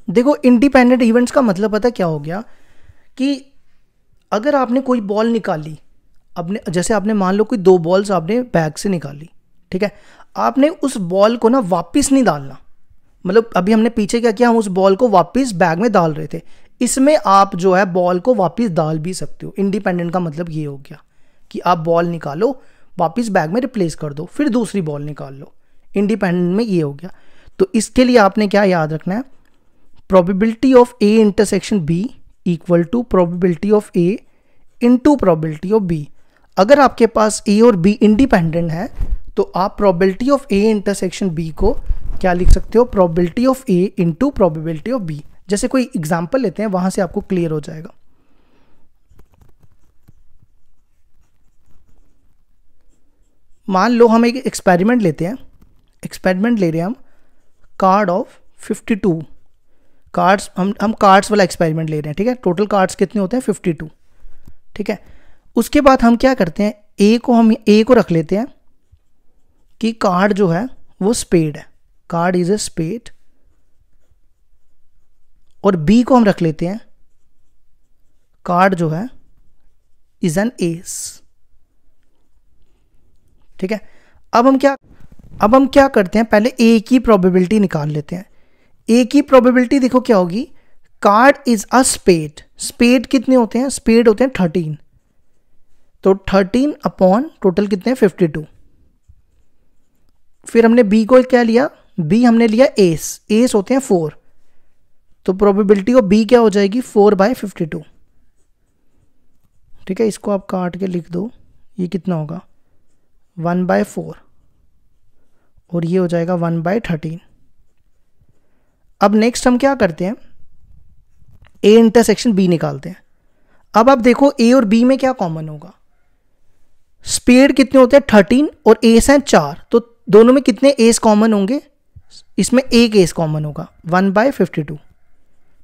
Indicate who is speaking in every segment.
Speaker 1: देखो independent events का मतलब पता क्या हो गया कि अगर आपने कोई बॉल निकाली, आपने जैसे आपने मान लो कोई 2 बॉल्स आपने बैग से निकाली, ठीक है, आपने उस बॉल को ना वापस नहीं डालना, मतलब अभी हमने पीछे क्या किया, हम उस बॉल को वापस बैग में डाल रहे थे, इसमें आप जो है बॉल को वापस डाल भी सकते हो। इंडिपेंडेंट का मतलब ये हो गया कि आप बॉल निकालो, वापस बैग में रिप्लेस कर दो, फिर दूसरी बॉल निकाल लो। इंडिपेंडेंट में ये हो गया। तो इसके लिए आपने क्या याद रखना है, probability of A intersection B equal to probability of A into probability of B. अगर आपके पास ए और बी इंडिपेंडेंट है तो आप probability of A intersection B को क्या लिख सकते हो, probability of A into probability of B. जैसे कोई एग्जांपल लेते हैं, वहां से आपको क्लियर हो जाएगा। मान लो हम एक एक्सपेरिमेंट लेते हैं, एक्सपेरिमेंट ले रहे हैं हम कार्ड ऑफ 52 कार्ड्स, हम कार्ड्स वाला एक्सपेरिमेंट ले रहे हैं, ठीक है। टोटल कार्ड्स कितने होते हैं, 52, ठीक है। उसके बाद हम क्या करते हैं, हम ए को रख लेते हैं कि कार्ड जो है वो स्पेड है, कार्ड इज ए स्पेड, और बी को हम रख लेते हैं कार्ड जो है इज एन एस, ठीक है। अब हम क्या करते हैं, पहले ए की प्रोबेबिलिटी निकाल लेते हैं। ए की प्रोबेबिलिटी देखो क्या होगी, card is a spade, spade कितने होते हैं, स्पेड होते हैं 13, तो 13 अपॉन टोटल कितने हैं 52। फिर हमने बी को क्या लिया, बी हमने लिया एस, एस होते हैं 4, तो प्रोबेबिलिटी ऑफ बी क्या हो जाएगी 4/52, ठीक है। इसको आप काट के लिख दो, ये कितना होगा 1/4, और ये हो जाएगा 1/13। अब नेक्स्ट हम क्या करते हैं, ए इंटरसेक्शन बी निकालते हैं। अब आप देखो ए और बी में क्या कॉमन होगा, स्पेड कितने होते हैं 13 और एस हैं 4, तो दोनों में कितने एस कॉमन होंगे, इसमें एक एस कॉमन होगा 1/52,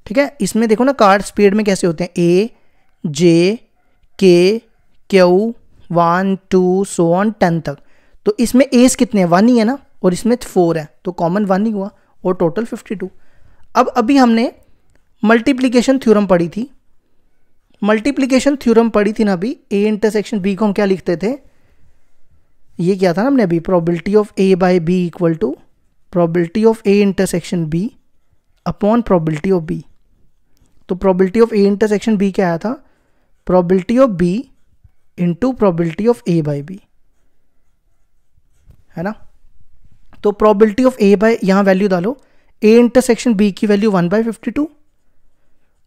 Speaker 1: ठीक है। इसमें देखो ना कार्ड स्पेड में कैसे होते हैं, ए जे के क्यू 1 2 सो ऑन 10 तक, तो इसमें एस कितने हैं 1 ही है ना, और इसमें 4 है, तो कॉमन 1 ही हुआ, और टोटल 52। अब अभी हमने मल्टीप्लिकेशन थ्योरम पढ़ी थी, मल्टीप्लिकेशन थ्योरम पढ़ी थी ना अभी, ए इंटरसेक्शन बी को हम क्या लिखते थे, ये क्या था ना हमने अभी, probability of A by B equal to probability of A intersection B upon probability of B. तो probability of A intersection B क्या आया था, probability of B into probability of A by B, है ना। तो प्रोबेबिलिटी ऑफ ए बाय, यहां value डालो, A intersection B की वैल्यू 1/52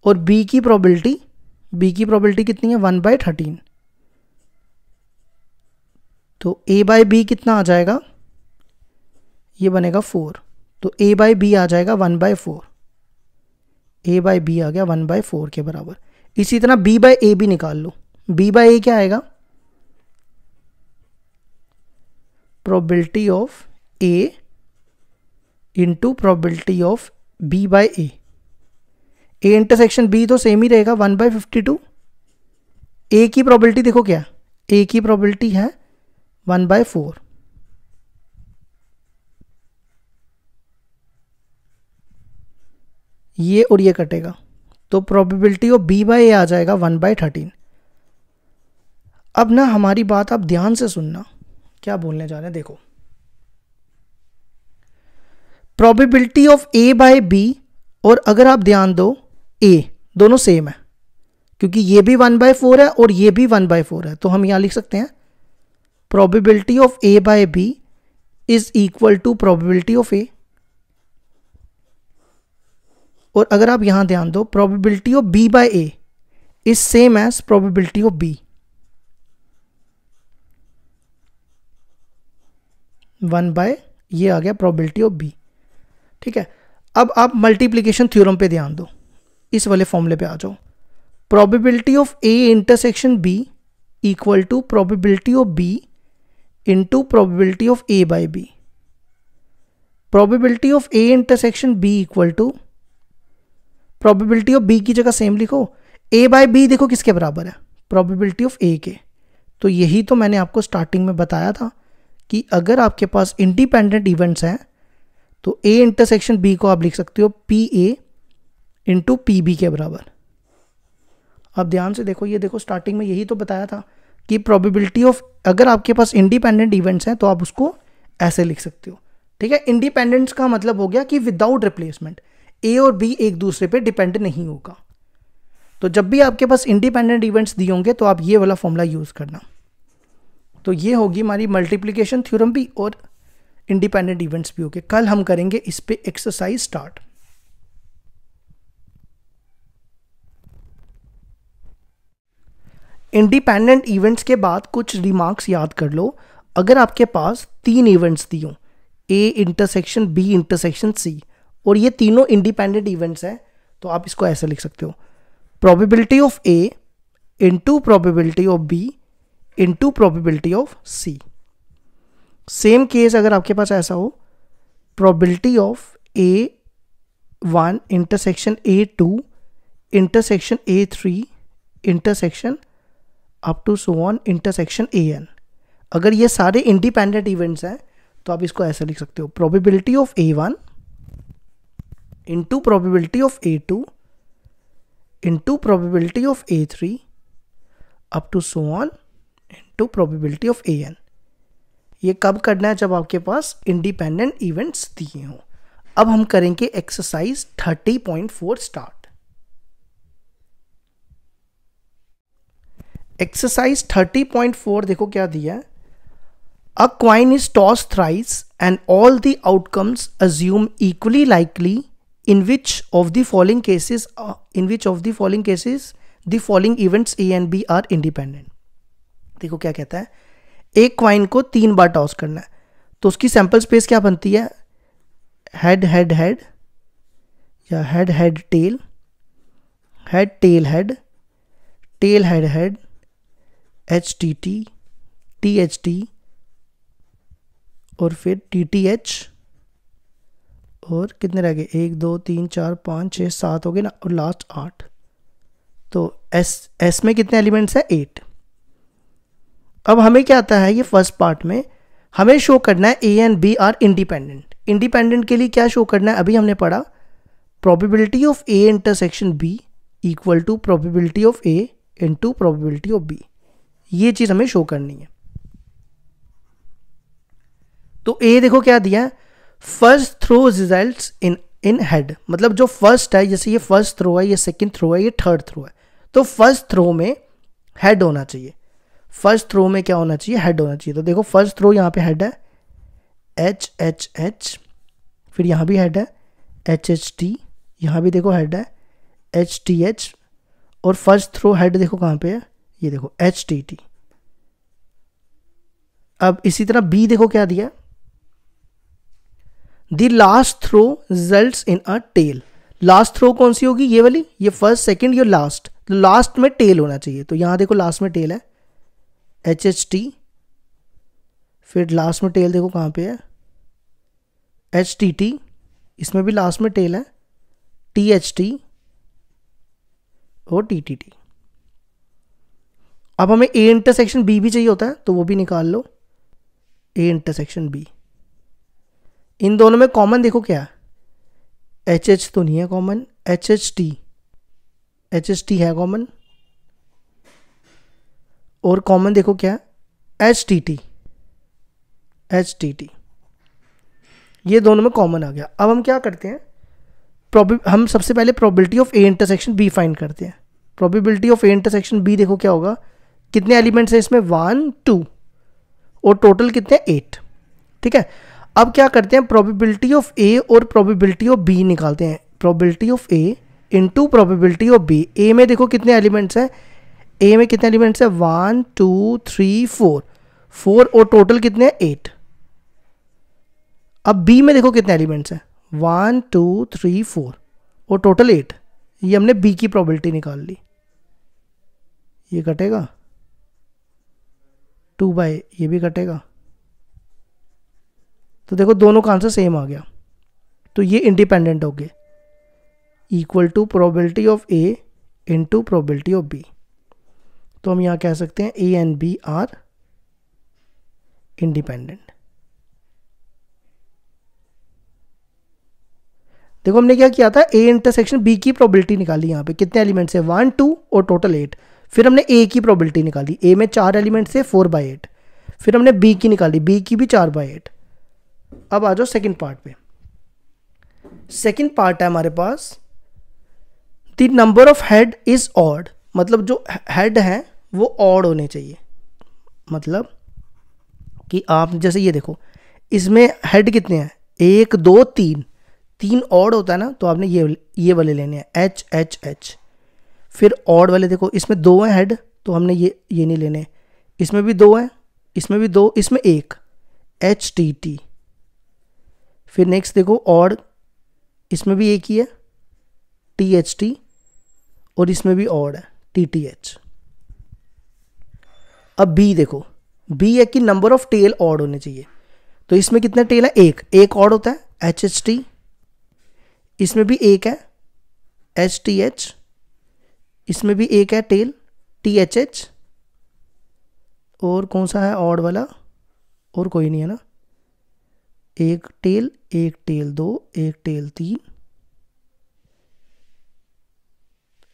Speaker 1: और बी की प्रोबेबिलिटी कितनी है 1/13, तो ए बाय बी कितना आ जाएगा, ये बनेगा 4, तो ए बाय बी आ जाएगा 1/4, ए बाय बी आ गया 1/4 के बराबर। इसी तरह बी बाय ए भी निकाल लो, बी बाय ए क्या आएगा, probability of A into probability of B by A, A intersection B तो सेम ही रहेगा 1/52, ए की प्रोबेबिलिटी देखो क्या, ए की प्रोबेबिलिटी है 1/4, ये और ये कटेगा, तो प्रोबेबिलिटी ऑफ बी बाय ए आ जाएगा 1/13। अब ना हमारी बात आप ध्यान से सुनना, क्या बोलने जा रहे हैं, देखो probability of A by B, और अगर आप ध्यान दो ए दोनों सेम है, क्योंकि ये भी 1/4 है और ये भी 1/4 है, तो हम यहां लिख सकते हैं probability of A by B is equal to probability of A, और अगर आप यहां ध्यान दो probability of B by A is same as probability of B, 1/ ये आ गया प्रोबेबिलिटी ऑफ बी, ठीक है। अब आप मल्टीप्लिकेशन थ्योरम पे ध्यान दो, इस वाले फॉर्मूले पे आ जाओ, probability of A intersection B equal to probability of B into probability of A by B, probability of A intersection B equal to probability of B की जगह सेम लिखो, ए बाय बी देखो किसके बराबर है, प्रोबेबिलिटी ऑफ ए के। तो यही तो मैंने आपको स्टार्टिंग में बताया था कि अगर आपके पास इंडिपेंडेंट इवेंट्स हैं तो ए इंटरसेक्शन बी को आप लिख सकते हो P A into P B के बराबर। अब ध्यान से देखो, ये देखो स्टार्टिंग में यही तो बताया था कि प्रोबेबिलिटी ऑफ, अगर आपके पास इंडिपेंडेंट इवेंट्स हैं तो आप उसको ऐसे लिख सकते हो, ठीक है। इंडिपेंडेंस का मतलब हो गया कि विदाउट रिप्लेसमेंट ए और बी एक दूसरे पे डिपेंड नहीं होगा। तो जब भी आपके पास इंडिपेंडेंट इवेंट्स दिए होंगे तो आप ये वाला फॉर्मूला यूज करना। तो ये होगी हमारी मल्टीप्लिकेशन थ्योरम भी और इंडिपेंडेंट इवेंट्स भी होंगे। कल हम करेंगे इस पे एक्सरसाइज स्टार्ट। इंडिपेंडेंट इवेंट्स के बाद कुछ रिमार्क्स याद कर लो। अगर आपके पास 3 इवेंट्स दिए हों, A intersection B intersection C, और ये तीनों इंडिपेंडेंट इवेंट्स हैं, तो आप इसको ऐसे लिख सकते हो, probability of A into probability of B into probability of C. Same case अगर आपके पास ऐसा हो, probability of A1 intersection A2 intersection A3 intersection up to so on intersection AN। अगर ये सारे इंडिपेंडेंट इवेंट्स हैं तो आप इसको ऐसे लिख सकते हो, probability of A1 into probability of A2 into probability of A3 up to so on into probability of AN। ये कब करना है? जब आपके पास इंडिपेंडेंट इवेंट्स दिए हों। अब हम करेंगे एक्सरसाइज 30.4 स्टार्ट। एक्सरसाइज 30.4 देखो क्या दिया है। A coin is toss thrice and all the outcomes assume equally likely in which of the following cases the following events A and B are independent। देखो क्या कहता है, एक क्वाइन को 3 बार टॉस करना है, तो उसकी सैंपल स्पेस क्या बनती है? हेड हेड हेड, या head head tail, head tail head, tail head head, H T T, T H T, और फिर टी टी एच, और कितने रह गए? 1 2 3 4 5 6 7 हो गए ना, और लास्ट 8। तो एस में कितने एलिमेंट्स हैं? 8। अब हमें क्या आता है, ये फर्स्ट पार्ट में हमें शो करना है A and B are independent. Independent के लिए क्या शो करना है? अभी हमने पढ़ा probability of A intersection B equal to probability of A into probability of B. ये चीज हमें शो करनी है। तो ए देखो क्या दिया है, first throw results in head, मतलब जो फर्स्ट है, जैसे ये फर्स्ट थ्रो है, ये सेकंड थ्रो है, ये थर्ड थ्रो है, तो फर्स्ट थ्रो में हेड होना चाहिए। फर्स्ट थ्रो में क्या होना चाहिए? हेड होना चाहिए। तो देखो फर्स्ट थ्रो यहाँ पे हेड है एच एच एच, फिर यहाँ भी हेड है एच एच टी, यहाँ भी देखो हेड है एच टी एच, और फर्स्ट थ्रो हेड देखो कहाँ पे है, ये देखो एच टी टी। अब इसी तरह बी देखो क्या दिया, the last throw results in a tail. Last throw कौन सी होगी? ये वाली, ये फर्स्ट सेकंड, ये लास्ट, तो लास्ट में टेल होना चाहिए। तो यहां देखो लास्ट में टेल है एच एच टी, फिर लास्ट में टेल देखो कहां पे है एच टी टी, इसमें भी लास्ट में टेल है टी एच टी और टी टी टी। अब हमें ए इंटरसेक्शन बी भी चाहिए होता है, तो वो भी निकाल लो, ए इंटरसेक्शन बी। इन दोनों में कॉमन देखो क्या है, एच एच तो नहीं है कॉमन, एच एच टी है कॉमन, और कॉमन देखो क्या है एच टी टी, ये दोनों में कॉमन आ गया। अब हम क्या करते हैं, हम सबसे पहले probability of A intersection B find करते हैं। Probability of A intersection B देखो क्या होगा, कितने एलिमेंट्स हैं इसमें? 1 2, और टोटल कितने? 8। ठीक है, अब क्या करते हैं, प्रोबेबिलिटी ऑफ ए और प्रोबेबिलिटी ऑफ बी निकालते हैं। Probability of A into probability of B. A में देखो कितने एलिमेंट्स हैं, ए में कितने एलिमेंट्स हैं? 1 2 3 4, 4, और टोटल कितने हैं? 8। अब बी में देखो कितने एलिमेंट्स हैं? 1 2 3 4, और टोटल 8। ये हमने बी की प्रोबेबिलिटी निकाल ली। ये कटेगा 2 बाय, ये भी कटेगा, तो देखो दोनों का आंसर सेम आ गया। तो ये इंडिपेंडेंट हो गए, equal to probability of A into probability of B. तो हम यहां कह सकते हैं A and B are independent. देखो हमने क्या किया था, ए इंटरसेक्शन बी की प्रोबेबिलिटी निकाली। यहाँ पे कितने एलिमेंट्स है, 1 2 और टोटल 8। फिर हमने ए की प्रोबेबिलिटी निकाली, ए में 4 एलिमेंट्स है 4/8। फिर हमने बी की निकाली, बी की भी 4/8। अब आ जाओ सेकेंड पार्ट पे। सेकेंड पार्ट है हमारे पास, the number of head is odd, मतलब जो हेड है वो ऑड होने चाहिए। मतलब कि आप जैसे ये देखो, इसमें हेड कितने हैं, 1 2 3, 3 ऑड होता है ना, तो आपने ये वाले लेने हैं एच एच एच। फिर ऑड वाले देखो, इसमें 2 हैं हेड, तो हमने ये नहीं लेने। इसमें भी 2 हैं, इसमें भी 2, इसमें 1, एच टी टी। फिर नेक्स्ट देखो ऑड, इसमें भी एक ही है, टी एच टी, और इसमें भी ऑड है, टी टी एच। अब बी देखो, बी है कि नंबर ऑफ टेल ऑड होने चाहिए। तो इसमें कितने टेल है, एक ऑड होता है एच एच टी। इसमें भी एक है एच टी एच। इसमें भी एक है टेल टी एच एच। और कौन सा है ऑड वाला, और कोई नहीं है ना। एक टेल 2, एक टेल 3,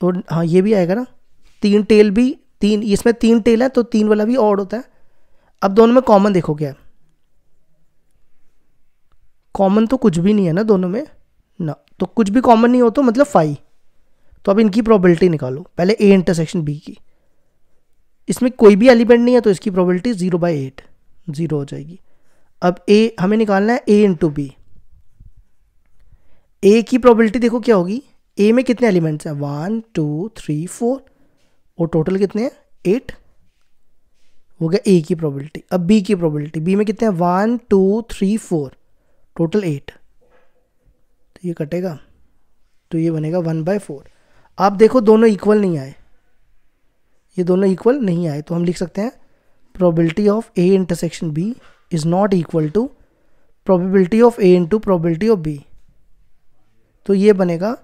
Speaker 1: और हाँ ये भी आएगा ना, 3 टेल भी, 3, इसमें 3 टेल है तो 3 वाला भी ऑड होता है। अब दोनों में कॉमन देखो क्या है, कॉमन तो कुछ भी नहीं है ना दोनों में ना, तो कुछ भी कॉमन नहीं हो तो मतलब 5। तो अब इनकी प्रोबेबिलिटी निकालो, पहले ए इंटरसेक्शन बी की। इसमें कोई भी एलिमेंट नहीं है तो इसकी प्रोबेबिलिटी 0/8, 0 हो जाएगी। अब ए हमें निकालना है ए इंटू बी। ए की प्रोबेबिलिटी देखो क्या होगी, ए में कितने एलिमेंट्स हैं, 1 2 3 4, और टोटल कितने हैं 8, हो गया ए की प्रोबेबिलिटी। अब बी की प्रोबेबिलिटी, बी में कितने हैं 1 2 3 4, टोटल 8। तो ये कटेगा, तो ये बनेगा 1/4। आप देखो दोनों इक्वल नहीं आए, ये दोनों इक्वल नहीं आए, तो हम लिख सकते हैं probability of A intersection B is not equal to probability of A into probability of B. तो ये बनेगा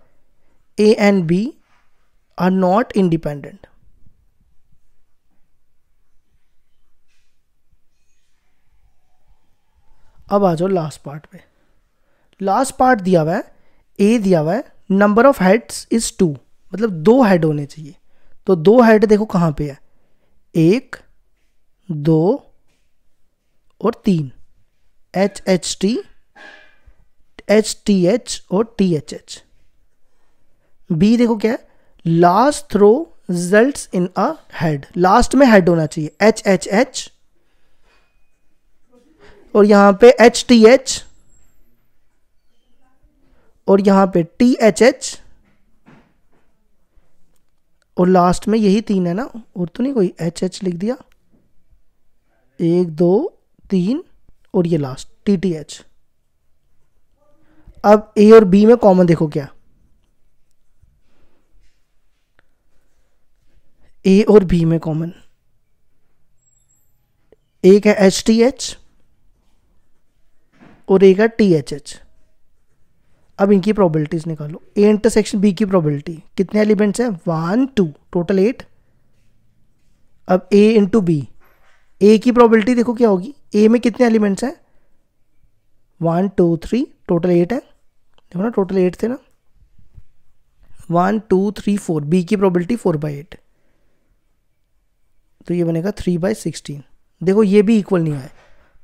Speaker 1: A and B are not independent. अब आ जाओ लास्ट पार्ट पे। लास्ट पार्ट दिया हुआ है, ए दिया हुआ है नंबर ऑफ हेड्स इज 2, मतलब 2 हेड होने चाहिए। तो 2 हेड देखो कहाँ पे है, 1 2 और 3, H H T, H T H और टी एच एच। बी देखो क्या है, last throw results in a head, last में हेड होना चाहिए, एच एच एच, और यहां पे एच टी एच, और यहां पे टी एच एच, और लास्ट में यही 3 है ना, और तो नहीं कोई, एच एच लिख दिया, 1 2 3, और ये लास्ट टी टी एच। अब ए और बी में कॉमन देखो क्या, ए और बी में कॉमन एक है एच टी एच और एक है टी एच एच। अब इनकी प्रोबेबिलिटीज निकालो, ए इंटरसेक्शन बी की प्रोबेबिलिटी, कितने एलिमेंट्स हैं 1 2, टोटल 8। अब ए इंटू बी, ए की प्रोबेबिलिटी देखो क्या होगी, ए में कितने एलिमेंट्स हैं 1 2 3, टोटल 8 है, देखो ना टोटल 8 थे ना, 1 2 3 4, बी की प्रोबेबिलिटी 4/8, तो ये बनेगा 3/16। देखो ये भी इक्वल नहीं आए,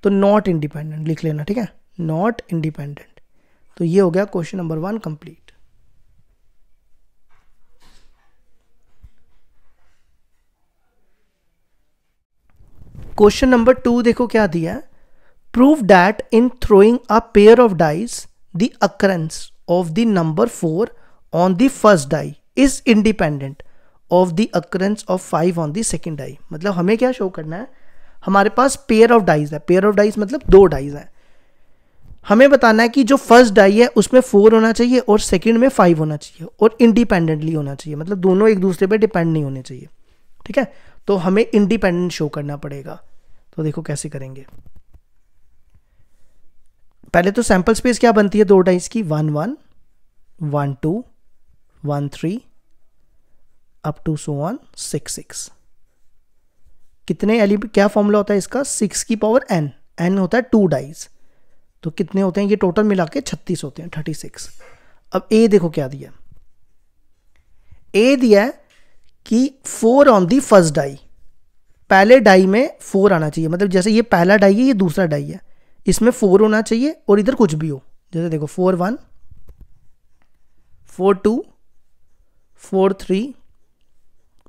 Speaker 1: तो नॉट इंडिपेंडेंट लिख लेना, ठीक है, नॉट इंडिपेंडेंट। तो ये हो गया question number 1 complete. Question number 2 देखो क्या दिया है, prove that in throwing a pair of dice the occurrence of the number 4 on the first die is independent of the occurrence of 5 on the second die. मतलब हमें क्या show करना है, हमारे पास पेयर ऑफ डाइस है, pair of dice मतलब 2 dice हैं, हमें बताना है कि जो फर्स्ट डाई है उसमें 4 होना चाहिए और सेकंड में 5 होना चाहिए और इंडिपेंडेंटली होना चाहिए, मतलब दोनों एक दूसरे पे डिपेंड नहीं होने चाहिए, ठीक है। तो हमें इंडिपेंडेंट शो करना पड़ेगा, तो देखो कैसे करेंगे। पहले तो सैंपल स्पेस क्या बनती है 2 डाइस की, 1 1 1 2 1 3 अप टू सो ऑन 6 6। कितने एलिमेंट, क्या फॉर्मूला होता है इसका, 6 की पावर n, n होता है 2 डाइस, तो कितने होते हैं ये टोटल मिला के 36 होते हैं, 36। अब ए देखो क्या दिया, ए दिया है कि 4 ऑन दी फर्स्ट डाई, पहले डाई में 4 आना चाहिए, मतलब जैसे ये पहला डाई है, ये दूसरा डाई है, इसमें 4 होना चाहिए और इधर कुछ भी हो, जैसे देखो 4 1, 4 2, 4 3,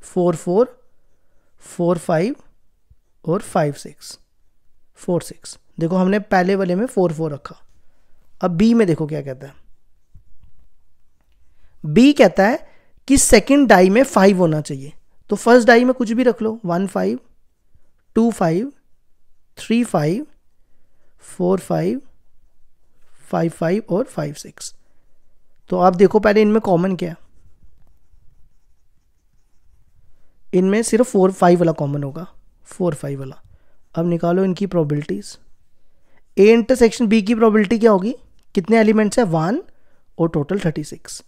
Speaker 1: 4 4, 4 5 और 5 6, 4 6। देखो हमने पहले वाले में 4 4 रखा। अब बी में देखो क्या कहता है, बी कहता है कि सेकंड डाई में 5 होना चाहिए, तो फर्स्ट डाई में कुछ भी रख लो, 1 5, 2 5, 3 5, 4 5, 5 5 और 5 6। तो आप देखो पहले इनमें कॉमन क्या है, इनमें सिर्फ 4 5 वाला कॉमन होगा, 4 5 वाला। अब निकालो इनकी प्रोबेबिलिटीज। ए इंटरसेक्शन बी की प्रोबेबिलिटी क्या होगी, कितने एलिमेंट्स है, 1 और टोटल 36।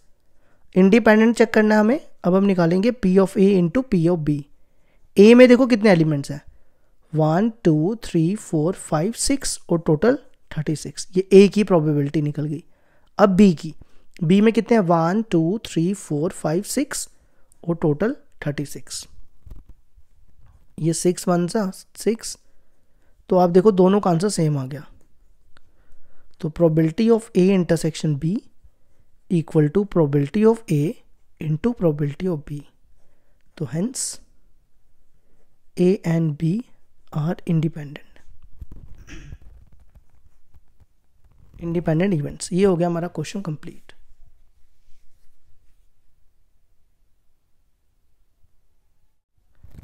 Speaker 1: इंडिपेंडेंट चेक करना है हमें। अब हम निकालेंगे P of A into P of B. A में देखो कितने एलिमेंट्स हैं, 1 2 3 4 5 6 और टोटल 36। ये ए की प्रोबेबिलिटी निकल गई। अब बी की, बी में कितने हैं, 1 2 3 4 5 6 और टोटल 36। ये 6 1 सा 6, तो आप देखो दोनों का आंसर सेम आ गया। तो probability of A intersection B equal to probability of A into probability of B. तो hence A and B are independent events. ये हो गया हमारा क्वेश्चन कंप्लीट।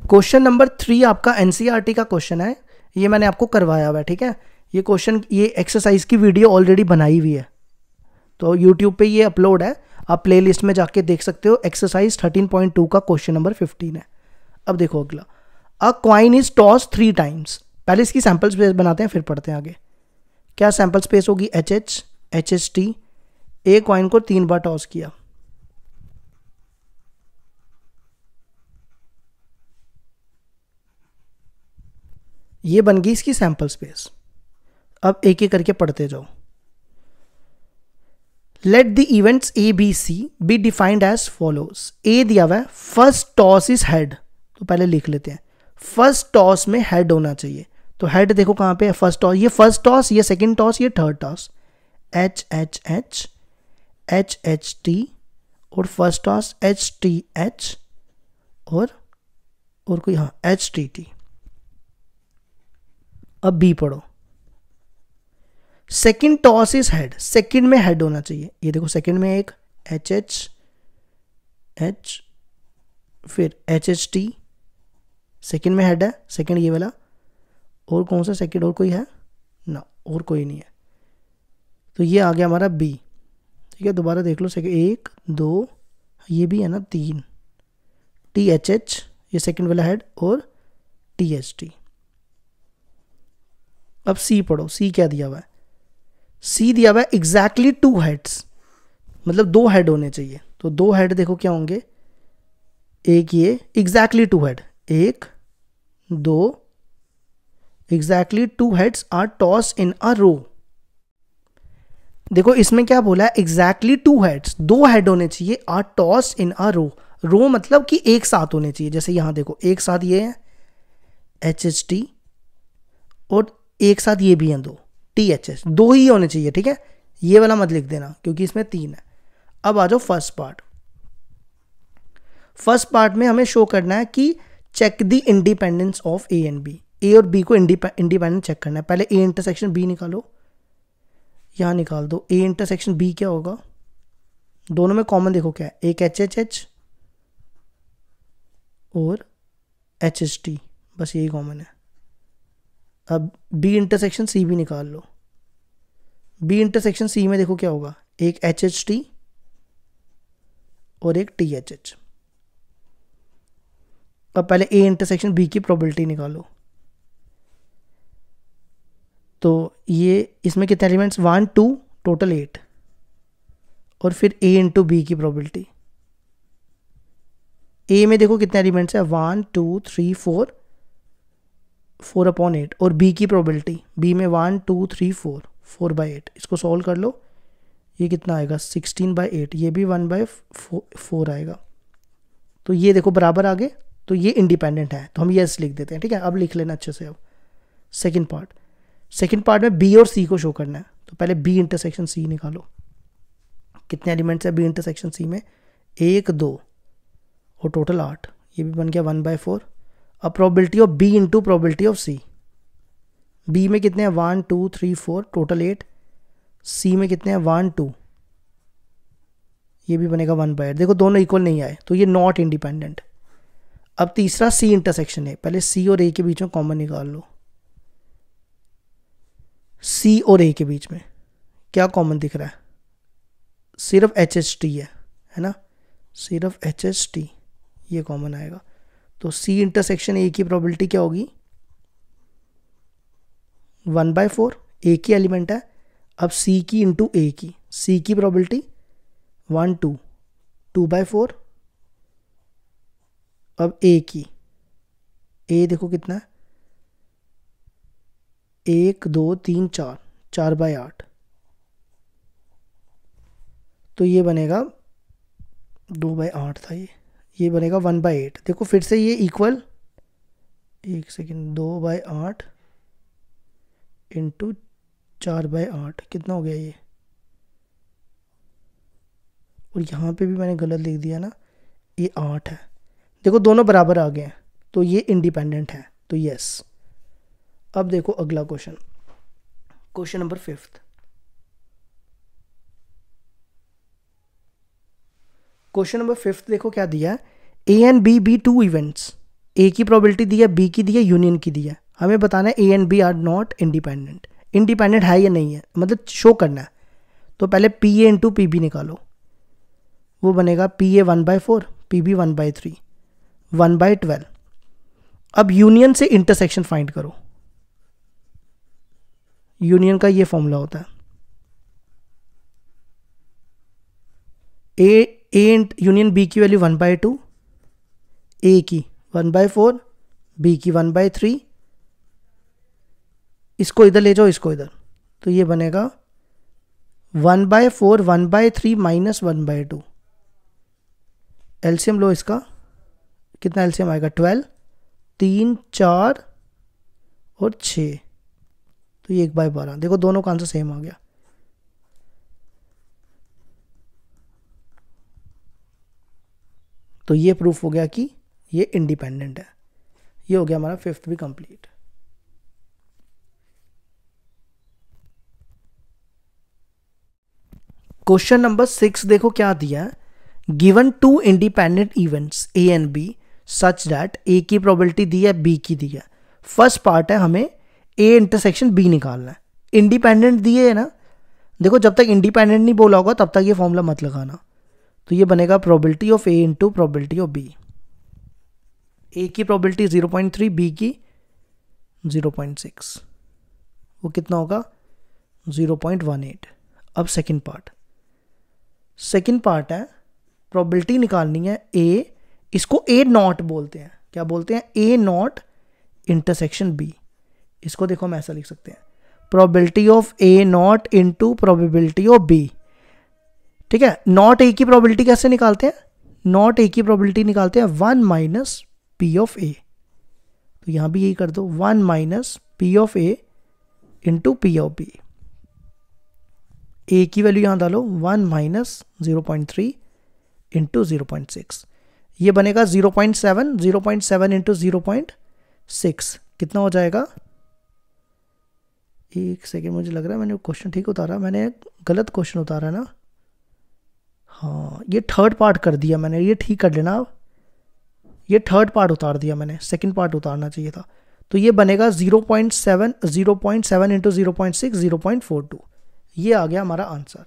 Speaker 1: क्वेश्चन नंबर 3 आपका एनसीईआरटी का क्वेश्चन है, ये मैंने आपको करवाया हुआ है, ठीक है। ये क्वेश्चन, ये एक्सरसाइज की वीडियो ऑलरेडी बनाई हुई है, तो यूट्यूब पे ये अपलोड है, आप प्लेलिस्ट में जाके देख सकते हो। एक्सरसाइज 13.2 का क्वेश्चन नंबर 15 है। अब देखो अगला, अ कॉइन इज टॉस 3 टाइम्स। पहले इसकी सैंपल स्पेस बनाते हैं फिर पढ़ते हैं आगे। क्या सैंपल स्पेस होगी, H H H H T. A coin को 3 बार टॉस किया, ये बन गई इसकी सैंपल स्पेस। अब एक एक करके पढ़ते जाओ। Let the events A B C be defined as follows. A दिया हुआ है, फर्स्ट टॉस इज हेड, तो पहले लिख लेते हैं। फर्स्ट टॉस में हेड होना चाहिए, तो हेड देखो कहां पे है, फर्स्ट टॉस, ये फर्स्ट टॉस, ये सेकंड टॉस, ये third toss. H H H H H T और first toss H T H और कोई, हाँ एच टी टी। अब बी पढ़ो। Second toss is head, second में हेड होना चाहिए, ये देखो सेकंड में एक एच एच एच फिर एच एच टी, सेकंड में हेड है, सेकंड ये वाला। और कौन सा सेकंड, और कोई है ना, और कोई नहीं है। तो ये आ गया हमारा बी, ठीक है। दोबारा देख लो, सेकंड 1 2, ये भी है ना 3, टी एच एच ये सेकंड वाला हेड और टी एच टी। अब सी पढ़ो, सी क्या दिया हुआ है, सी दिया हुआ है एग्जैक्टली 2 हेड्स, मतलब 2 हेड होने चाहिए। तो 2 हेड देखो क्या होंगे, एक ये exactly 2 head, 1 2, exactly 2 heads are toss in a row. देखो इसमें क्या बोला है, एग्जैक्टली 2 हेड्स, 2 हेड होने चाहिए, आर टॉस इन अ रो। रो मतलब कि एक साथ होने चाहिए, जैसे यहां देखो एक साथ ये है एच एच टी और एक साथ ये भी हैं 2 टी एच एच, 2 ही होने चाहिए, ठीक है। ये वाला मत लिख देना क्योंकि इसमें 3 है। अब आ जाओ फर्स्ट पार्ट। फर्स्ट पार्ट में हमें शो करना है कि check the independence of A and B. A और बी को इंडिपेंडेंट चेक करना है। पहले ए इंटरसेक्शन बी निकालो, यहां निकाल दो। ए इंटरसेक्शन बी क्या होगा, दोनों में कॉमन देखो क्या है, एक एच एच एच और एच एच टी, बस यही कॉमन है। अब बी इंटरसेक्शन सी भी निकाल लो। बी इंटरसेक्शन सी में देखो क्या होगा, एक एच एच टी और एक टी एच एच। अब पहले ए इंटरसेक्शन बी की प्रोबेबिलिटी निकालो। तो ये इसमें कितने एलिमेंट्स, 1 2 टोटल 8 और फिर ए इंटू बी की प्रोबेबिलिटी। ए में देखो कितने एलिमेंट्स है, 1 2 3 4, 4/8 और बी की प्रोबेबिलिटी, बी में 1 2 3 4, 4/8। इसको सॉल्व कर लो, ये कितना आएगा 16/8, ये भी 1/4 आएगा। तो ये देखो बराबर आ गए, तो ये इंडिपेंडेंट है, तो हम यस लिख देते हैं। ठीक है, अब लिख लेना अच्छे से। अब सेकंड पार्ट में बी और सी को शो करना है, तो पहले बी इंटरसेक्शन सी निकालो। कितने एलिमेंट्स है बी इंटरसेक्शन सी में? 1 2 और टोटल 8, ये भी बन गया 1/4। अब probability of B into probability of C, B में कितने हैं 1 2 3 4 टोटल 8, सी में कितने हैं 1 2, ये भी बनेगा 1/8। देखो दोनों इक्वल नहीं आए, तो ये नॉट इंडिपेंडेंट। अब तीसरा सी इंटरसेक्शन है, पहले सी और ए के बीच में कॉमन निकाल लो। सी और ए के बीच में क्या कॉमन दिख रहा है? सिर्फ HHT है ना, सिर्फ HHT, ये कॉमन आएगा। तो सी इंटरसेक्शन ए की प्रोबेबिलिटी क्या होगी? 1/4, ए की एलिमेंट है। अब सी की इंटू ए की, सी की प्रोबेबिलिटी 1 2 2/4। अब ए की, ए देखो कितना है 1 2 3 4 4/8, तो ये बनेगा 2/8 था ये बनेगा 1/8। देखो फिर से ये इक्वल, एक सेकेंड, 2/8 इंटू 4/8 कितना हो गया ये? और यहाँ पे भी मैंने गलत लिख दिया ना, ये 8 है। देखो दोनों बराबर आ गए हैं, तो ये इंडिपेंडेंट है, तो यस। अब देखो अगला question, question number 5। Question number 5 देखो क्या दिया है, A and B be 2 events, A की प्रोबेबिलिटी दी है, बी की दी है, यूनियन की दी है। हमें बताना है A and B are not independent, independent है या नहीं है, मतलब शो करना है। तो पहले P A into P B निकालो, वो बनेगा पी ए 1/4, पी बी 1/3, 1/12। अब यूनियन से इंटरसेक्शन फाइंड करो, यूनियन का ये फॉर्मूला होता है, ए यूनियन बी की वैल्यू 1/2, ए की 1/4, बी की 1/3, इसको इधर ले जाओ, इसको इधर, तो ये बनेगा 1/4 1/3 माइनस 1/2। एलसीएम लो इसका, कितना एलसीएम आएगा 12, 3 4 और 6, तो ये 1/12। देखो दोनों का आंसर सेम आ गया। तो ये प्रूफ हो गया कि ये इंडिपेंडेंट है। ये हो गया हमारा 5th भी कंप्लीट। क्वेश्चन नंबर 6 देखो क्या दिया है, given 2 independent events A and B such that A की प्रोबेबिलिटी दी है, बी की दी है। फर्स्ट पार्ट है हमें ए इंटरसेक्शन बी निकालना है। इंडिपेंडेंट दिए है ना, देखो जब तक इंडिपेंडेंट नहीं बोला होगा तब तक ये फॉर्मूला मत लगाना। तो ये बनेगा probability of A into probability of B. A की प्रोबेबिलिटी 0.3, बी की 0.6, वो कितना होगा 0.18। अब सेकंड पार्ट है, प्रोबेबिलिटी निकालनी है ए, इसको ए नॉट बोलते हैं। क्या बोलते हैं? A not intersection B. इसको देखो हम ऐसा लिख सकते हैं, probability of A not into probability of B. ठीक है, नॉट ए की प्रोबेबिलिटी कैसे निकालते हैं? नॉट ए की प्रोबेबिलिटी निकालते हैं 1 माइनस पी ऑफ ए। तो यहां भी यही कर दो, 1 minus P of A into P of B. A की वैल्यू यहां डालो 1 माइनस 0.3 इंटू 0.6, ये बनेगा 0.7, 0.7 इंटू 0.6 कितना हो जाएगा? एक सेकेंड, मुझे लग रहा है मैंने क्वेश्चन ठीक उतारा, मैंने गलत क्वेश्चन उतारा ना। हाँ, ये थर्ड पार्ट कर दिया मैंने, ये ठीक कर लेना आप। ये थर्ड पार्ट उतार दिया मैंने, सेकंड पार्ट उतारना चाहिए था। तो ये बनेगा 0.7 इंटू 0.6 0.42, ये आ गया हमारा आंसर।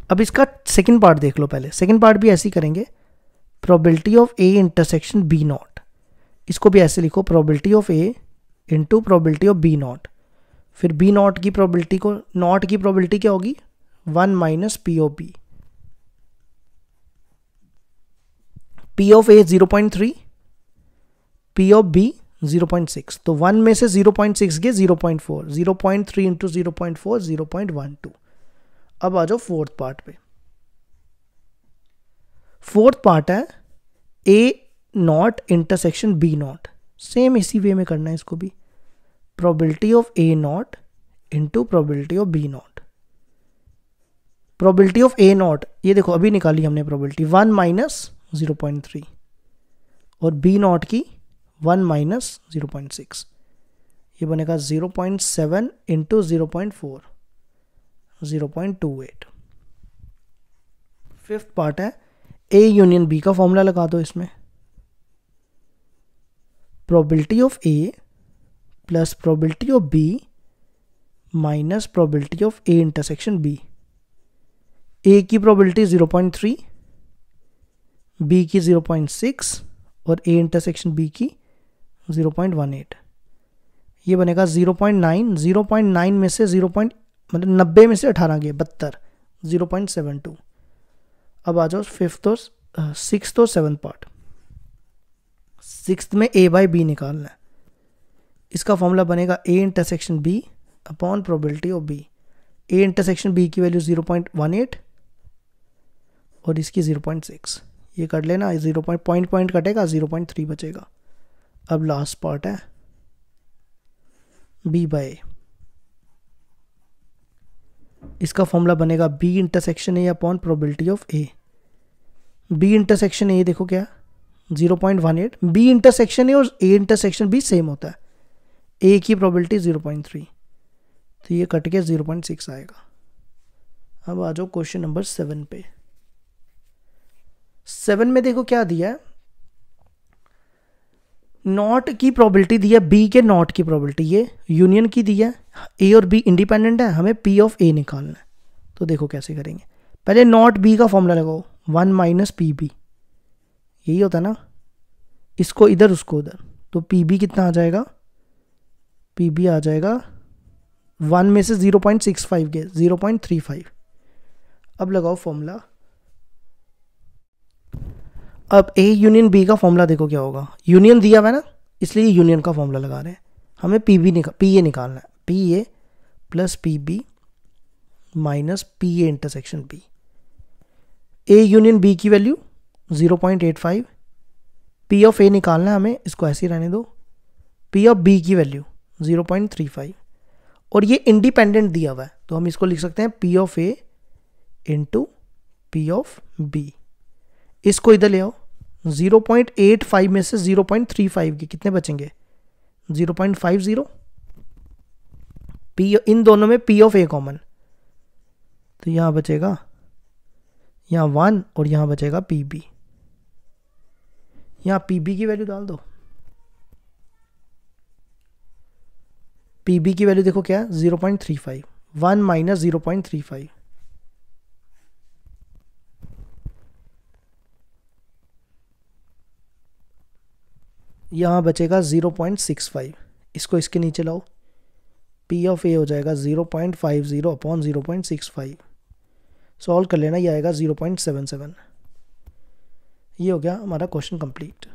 Speaker 1: अब इसका सेकंड पार्ट देख लो पहले। सेकंड पार्ट भी ऐसे ही करेंगे, probability of A intersection B not, इसको भी ऐसे लिखो, probability of A into probability of B not. फिर बी नॉट की प्रोबेबिलिटी को, नॉट की प्रोबेबिलिटी क्या होगी? 1 minus P of B. P of A 0.3, P of B 0.6, तो 1 में से 0.6 गए 0.4, 0.3 इंटू 0.4 0.12। अब आ जाओ फोर्थ पार्ट पे। फोर्थ पार्ट है A not intersection B not. Same इसी वे में करना है इसको भी, probability of A not into probability of B not. Probability of A not ये देखो अभी निकाली हमने प्रोबेबिलिटी 1 माइनस 0.3 और B नॉट की 1 माइनस 0.6, ये बनेगा 0.7 इंटू 0.4 0.28। फिफ्थ पार्ट है A यूनियन B का फॉर्मूला लगा दो इसमें, probability of A plus probability of B minus probability of A intersection B। A की प्रोबेबिलिटी 0.3, B की 0.6 और A इंटरसेक्शन B की 0.18। ये बनेगा 0.9, 0.9 में से मतलब 90 में से 18 गए 72, 0.72। अब आ जाओ फिफ्थ और सिक्स्थ और सेवन्थ पार्ट। सिक्स्थ में A बाई B निकालना है, इसका फॉर्मूला बनेगा A intersection B upon probability of B। A intersection B की वैल्यू 0.18 और इसकी 0.6, ये कर लेना, 0 पॉइंट कटेगा 0.3 बचेगा। अब लास्ट पार्ट है B बाई A, इसका फॉर्मूला बनेगा B intersection A upon probability of A। B intersection A देखो क्या 0.18, B इंटरसेक्शन A और A इंटरसेक्शन B सेम होता है, A की प्रोबेबिलिटी 0.3, तो ये कट के 0.6 आएगा। अब आ जाओ क्वेश्चन नंबर 7 पे। 7 में देखो क्या दिया है, नॉट की प्रोबेबिलिटी दी है, B के नॉट की प्रोबेबिलिटी ये यूनियन की दी है, A और B इंडिपेंडेंट है, हमें P ऑफ A निकालना है। तो देखो कैसे करेंगे, पहले नॉट B का फॉर्मूला लगाओ 1 माइनस PB, यही होता है ना, इसको इधर उसको उधर, तो PB कितना आ जाएगा, PB आ जाएगा 1 में से 0.65 गए 0.35। अब लगाओ फॉर्मूला। अब A यूनियन B का फॉर्मूला देखो क्या होगा, यूनियन दिया हुआ है ना, इसलिए यूनियन का फॉर्मूला लगा रहे हैं, हमें PA निकालना है, PA plus PB minus PA intersection B। A union B की वैल्यू 0.85, P ऑफ A निकालना है हमें, इसको ऐसे ही रहने दो, P ऑफ B की वैल्यू 0.35 और ये इंडिपेंडेंट दिया हुआ है, तो हम इसको लिख सकते हैं P of A into P of B। इसको इधर ले आओ, 0.85 में से 0.35 के कितने बचेंगे 0.50, P इन दोनों में P ऑफ A कॉमन, तो यहाँ बचेगा यहाँ 1 और यहाँ बचेगा PB। यहाँ PB की वैल्यू डाल दो, PB की वैल्यू देखो क्या है 0.35, 1 माइनस 0.35, यहाँ बचेगा 0.65, इसको इसके नीचे लाओ, P ऑफ A हो जाएगा 0.50 अपॉन 0.65, सॉल्व कर लेना, ये आएगा 0.77। ये हो गया हमारा क्वेश्चन कंप्लीट।